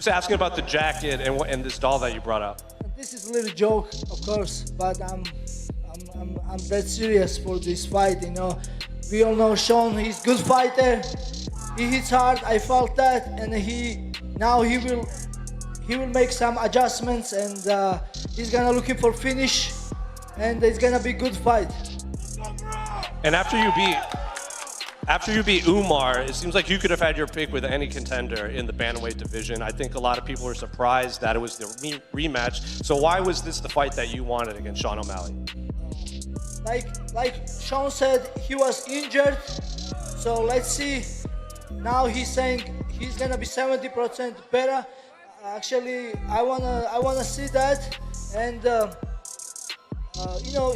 Just asking about the jacket and this doll that you brought up. This is a little joke, of course, but I'm dead serious for this fight. You know, we all know Sean. He's a good fighter. He hits hard. I felt that, and he will make some adjustments, and he's gonna looking for finish, and it's gonna be a good fight. And after you beat Umar, it seems like you could have had your pick with any contender in the bantamweight division. I think a lot of people were surprised that it was the rematch. So why was this the fight that you wanted against Sean O'Malley? Like Sean said, he was injured. So let's see. Now he's saying he's gonna be 70% better. Actually, I wanna see that, and you know,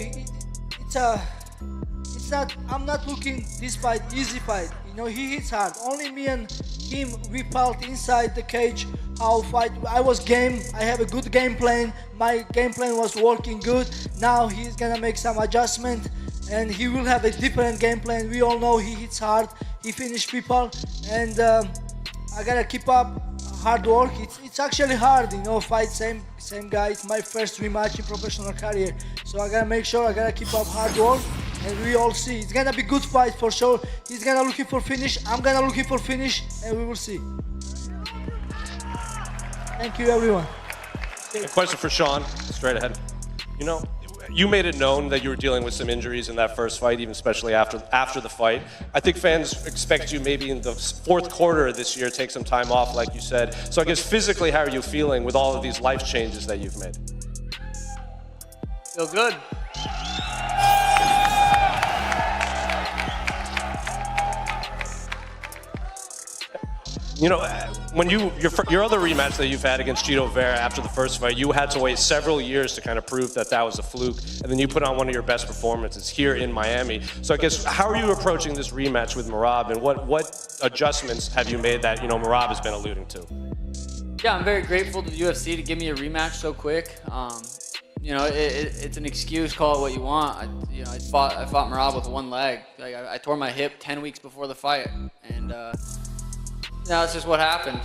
I'm not looking this fight easy fight. You know, he hits hard. Only me and him, we felt inside the cage how fight. I was game. I have a good game plan. My game plan was working good. Now he's gonna make some adjustment, and he will have a different game plan. We all know he hits hard. He finishes people, and I gotta keep up hard work. It's actually hard, you know, fight same guy. It's my first rematch in professional career, so I gotta make sure I gotta keep up hard work. And we all see it's gonna be good fight for sure. He's gonna looking for finish. I'm gonna looking for finish, and we will see. Thank you, everyone. A question for Sean, straight ahead. You know, you made it known that you were dealing with some injuries in that first fight, even especially after the fight. I think fans expect you maybe in the fourth quarter of this year take some time off, like you said. So I guess physically, how are you feeling with all of these life changes that you've made? Feel good. You know, when your other rematch that you've had against Chito Vera after the first fight, you had to wait several years to kind of prove that that was a fluke, and then you put on one of your best performances here in Miami. So I guess, how are you approaching this rematch with Merab, and what adjustments have you made that, you know, Merab has been alluding to? Yeah, I'm very grateful to the UFC to give me a rematch so quick. You know, it's an excuse, call it what you want. I fought Merab with one leg. Like, I tore my hip 10 weeks before the fight, and now it's just what happened.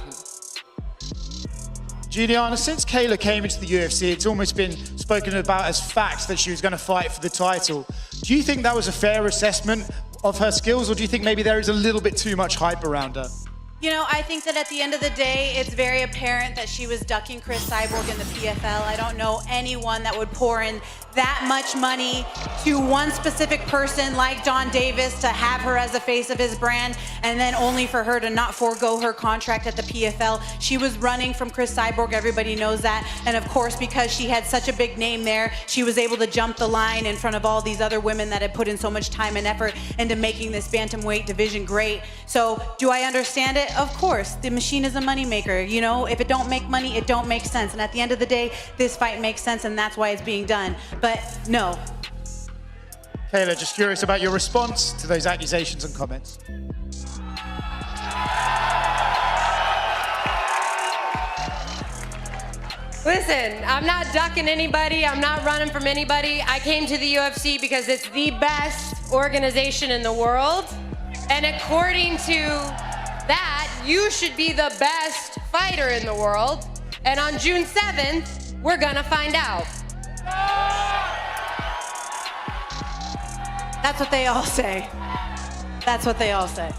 Julianna, since Kayla came into the UFC, it's almost been spoken about as fact that she was going to fight for the title. Do you think that was a fair assessment of her skills, or do you think maybe there is a little bit too much hype around her? You know, I think that at the end of the day, it's very apparent that she was ducking Chris Cyborg in the PFL. I don't know anyone that would pour in that much money to one specific person like John Davis to have her as the face of his brand, and then only for her to not forego her contract at the PFL. She was running from Chris Cyborg, everybody knows that. And of course, because she had such a big name there, she was able to jump the line in front of all these other women that had put in so much time and effort into making this bantamweight division great. So do I understand it? Of course, the machine is a moneymaker. You know, if it don't make money, it don't make sense. And at the end of the day, this fight makes sense, and that's why it's being done. But no. Kayla, just curious about your response to those accusations and comments. Listen, I'm not ducking anybody. I'm not running from anybody. I came to the UFC because it's the best organization in the world. And according to that, you should be the best fighter in the world. And on June 7th, we're gonna find out. That's what they all say. That's what they all say.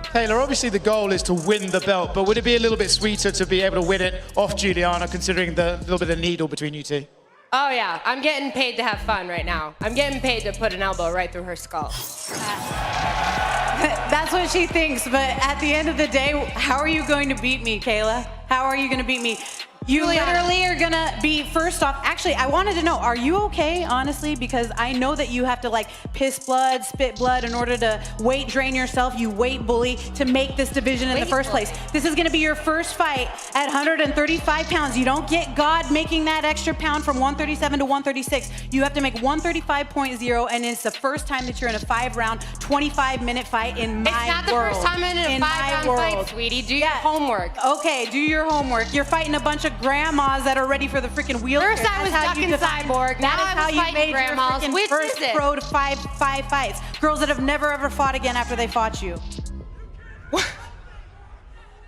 Kayla, obviously the goal is to win the belt, but would it be a little bit sweeter to be able to win it off Julianna, considering the little bit of needle between you two? Oh yeah, I'm getting paid to have fun right now. I'm getting paid to put an elbow right through her skull. That's what she thinks, but at the end of the day, how are you going to beat me, Kayla? How are you going to beat me? You literally are gonna be, first off, actually, I wanted to know, are you okay, honestly? Because I know that you have to like piss blood, spit blood in order to weight drain yourself, you weight bully, to make this division in the first place. This is gonna be your first fight at 135 pounds. You don't get God making that extra pound from 137 to 136. You have to make 135.0, and it's the first time that you're in a 5-round, 25-minute fight in my world. It's not the first time I'm in a 5-round fight, sweetie. Do your homework. Okay, do your homework. You're fighting a bunch of grandmas that are ready for the freaking wheelchair. First I was ducking Cyborg, now I was fighting grandmas. Which first is it? pro to five fights. Girls that have never ever fought again after they fought you.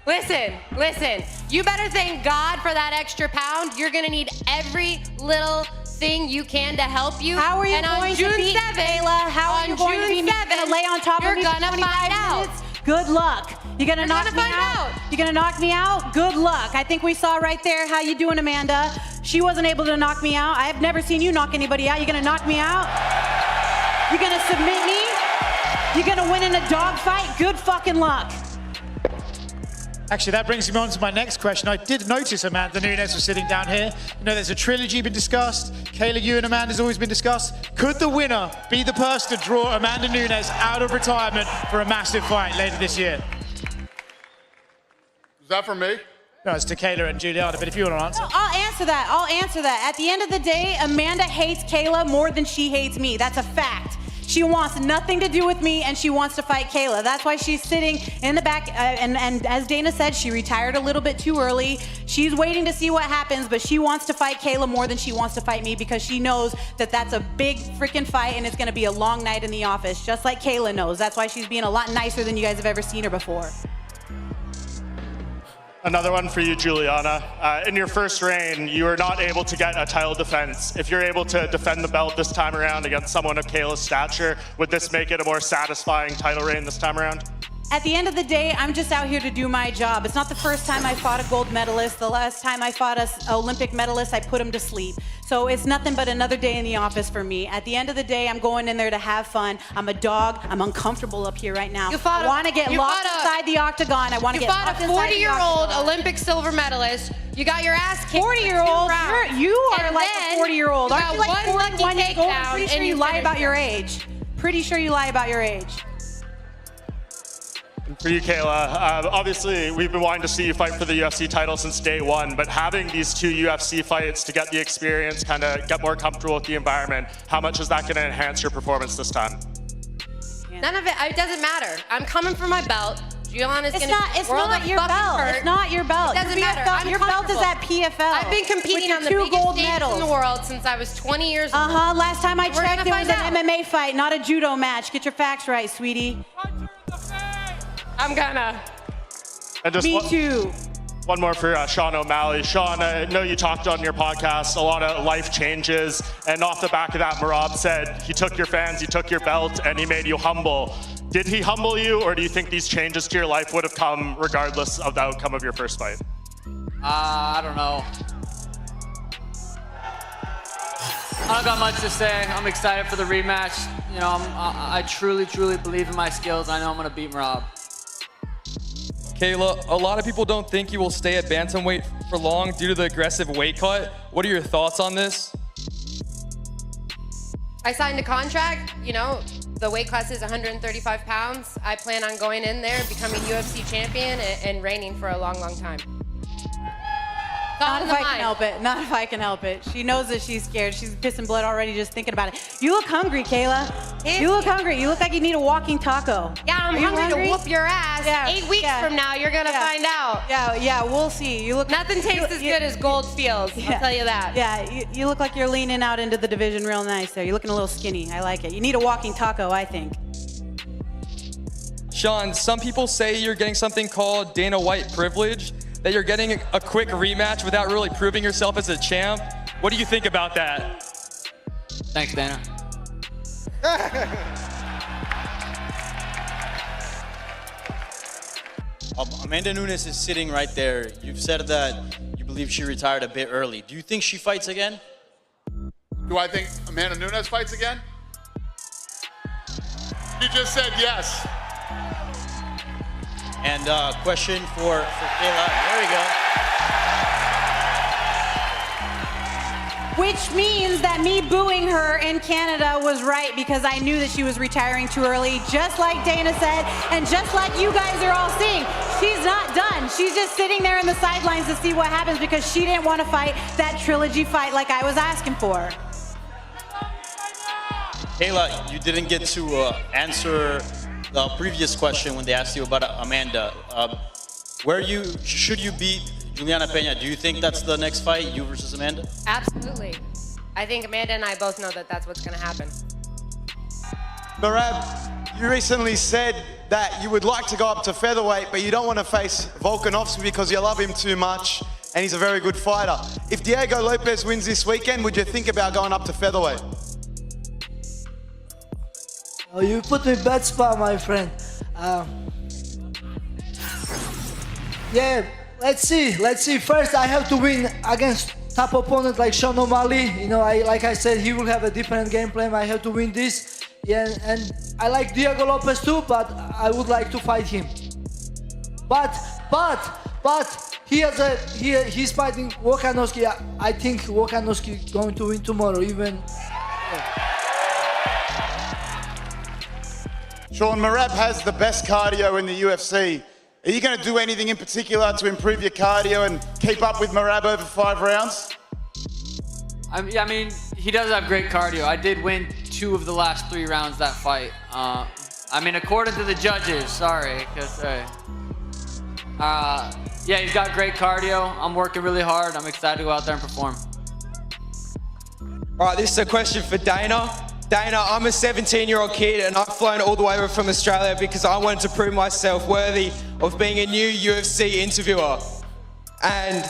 Listen. You better thank God for that extra pound. You're gonna need every little thing you can to help you. How are you and going on June to beat 7th, Kayla? How are you going to be gonna lay on top of me you're for gonna 25 find out. minutes? Good luck. You're gonna knock me out? You're gonna knock me out? Good luck. I think we saw right there how you doing, Amanda. She wasn't able to knock me out. I've never seen you knock anybody out. You're gonna knock me out? You're gonna submit me? You're gonna win in a dogfight? Good fucking luck. Actually, that brings me on to my next question. I did notice Amanda Nunes was sitting down here. You know, there's a trilogy been discussed. Kayla, you and Amanda's always been discussed. Could the winner be the person to draw Amanda Nunes out of retirement for a massive fight later this year? Is that for me? No, it's to Kayla and Julianna, but if you want to answer. No, I'll answer that. At the end of the day, Amanda hates Kayla more than she hates me. That's a fact. She wants nothing to do with me, and she wants to fight Kayla. That's why she's sitting in the back, and as Dana said, she retired a little bit too early. She's waiting to see what happens, but she wants to fight Kayla more than she wants to fight me because she knows that that's a big freaking fight, and it's gonna be a long night in the office, just like Kayla knows. That's why she's being a lot nicer than you guys have ever seen her before. Another one for you, Julianna. In your first reign, you were not able to get a title defense. If you're able to defend the belt this time around against someone of Kayla's stature, would this make it a more satisfying title reign this time around? At the end of the day, I'm just out here to do my job. It's not the first time I fought a gold medalist. The last time I fought an Olympic medalist, I put him to sleep. So it's nothing but another day in the office for me. At the end of the day, I'm going in there to have fun. I'm a dog. I'm uncomfortable up here right now. I want to get locked inside the octagon. I want to get locked inside the octagon. You fought a 40-year-old Olympic silver medalist. You got your ass kicked. 40-year-old? You are like a 40-year-old. Aren't you like 41 years old? I'm pretty sure you lie about your age. Pretty sure you lie about your age. For you, Kayla, obviously we've been wanting to see you fight for the UFC title since day one, but having these two UFC fights to get the experience, kind of get more comfortable with the environment, how much is that going to enhance your performance this time? None of it doesn't matter. I'm coming for my belt. Gianna's It's not your belt. It's not your belt. It doesn't matter. Your belt is at PFL. I've been competing on the biggest stage in the world since I was 20 years old. Last time I checked, it was an MMA fight, not a judo match. Get your facts right, sweetie. I'm gonna. And just Me too. One more for Sean O'Malley. Sean, I know you talked on your podcast a lot of life changes, and off the back of that, Merab said he took your fans, he took your belt, and he made you humble. Did he humble you, or do you think these changes to your life would have come regardless of the outcome of your first fight? I don't know. I don't got much to say. I'm excited for the rematch. You know, I truly believe in my skills. I know I'm gonna beat Merab. Kayla, a lot of people don't think you will stay at bantamweight for long due to the aggressive weight cut. What are your thoughts on this? I signed a contract, you know, the weight class is 135 pounds. I plan on going in there, becoming UFC champion and reigning for a long time. Not if I can help it. Not if I can help it. She knows that she's scared. She's pissing blood already just thinking about it. You look hungry, Kayla. You look hungry. You look like you need a walking taco. Yeah, I'm hungry to whoop your ass. Yeah, 8 weeks from now, you're gonna find out. Yeah, we'll see. You look. Nothing tastes as good as gold feels. I'll tell you that. Yeah, you look like you're leaning out into the division real nice there. You're looking a little skinny. I like it. You need a walking taco, I think. Sean, some people say you're getting something called Dana White privilege, that you're getting a quick rematch without really proving yourself as a champ. What do you think about that? Thanks, Dana. Amanda Nunes is sitting right there. You've said that you believe she retired a bit early. Do you think she fights again? Do I think Amanda Nunes fights again? You just said yes. And question for Kayla. There we go. Which means that me booing her in Canada was right because I knew that she was retiring too early, just like Dana said, and just like you guys are all seeing. She's not done. She's just sitting there in the sidelines to see what happens because she didn't want to fight that trilogy fight like I was asking for. Kayla, you didn't get to answer the previous question when they asked you about Amanda. Should you beat Julianna Peña? Do you think that's the next fight, you versus Amanda? Absolutely. I think Amanda and I both know that that's what's going to happen. Merab, you recently said that you would like to go up to featherweight, but you don't want to face Volkanovski because you love him too much and he's a very good fighter. If Diego Lopez wins this weekend, would you think about going up to featherweight? Oh, you put me in bad spot, my friend. Yeah, let's see. First, I have to win against top opponent like Sean O'Malley. You know, like I said, he will have a different game plan. I have to win this. Yeah, and I like Diego Lopez too, but I would like to fight him. But he's fighting Volkanovski. I think Volkanovski is going to win tomorrow. Sean, Merab has the best cardio in the UFC. Are you going to do anything in particular to improve your cardio and keep up with Merab over 5 rounds? I mean, he does have great cardio. I did win 2 of the last 3 rounds that fight. I mean, according to the judges, sorry. Yeah, he's got great cardio. I'm working really hard. I'm excited to go out there and perform. All right, this is a question for Dana. Dana, I'm a 17-year-old kid and I've flown all the way over from Australia because I wanted to prove myself worthy of being a new UFC interviewer. And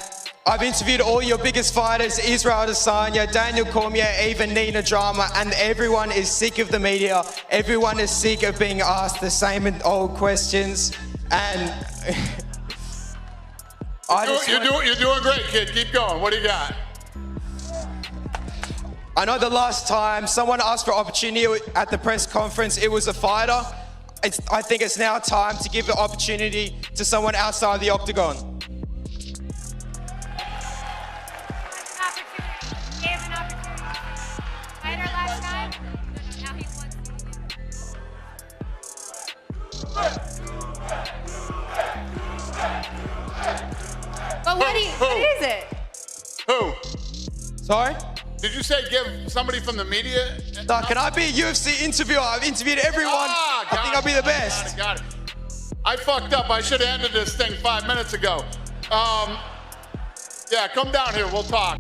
I've interviewed all your biggest fighters, Israel Adesanya, Daniel Cormier, even Nina Drama, and everyone is sick of the media. Everyone is sick of being asked the same old questions. And You're doing great, kid. Keep going. What do you got? I know the last time someone asked for opportunity at the press conference, it was a fighter. I think it's now time to give the opportunity to someone outside the octagon. But what is it? Who? Sorry? Did you say give somebody from the media? No, can I be a UFC interviewer? I've interviewed everyone. I think I'll be the best. Got it. I fucked up. I should have ended this thing 5 minutes ago. Yeah, come down here. We'll talk.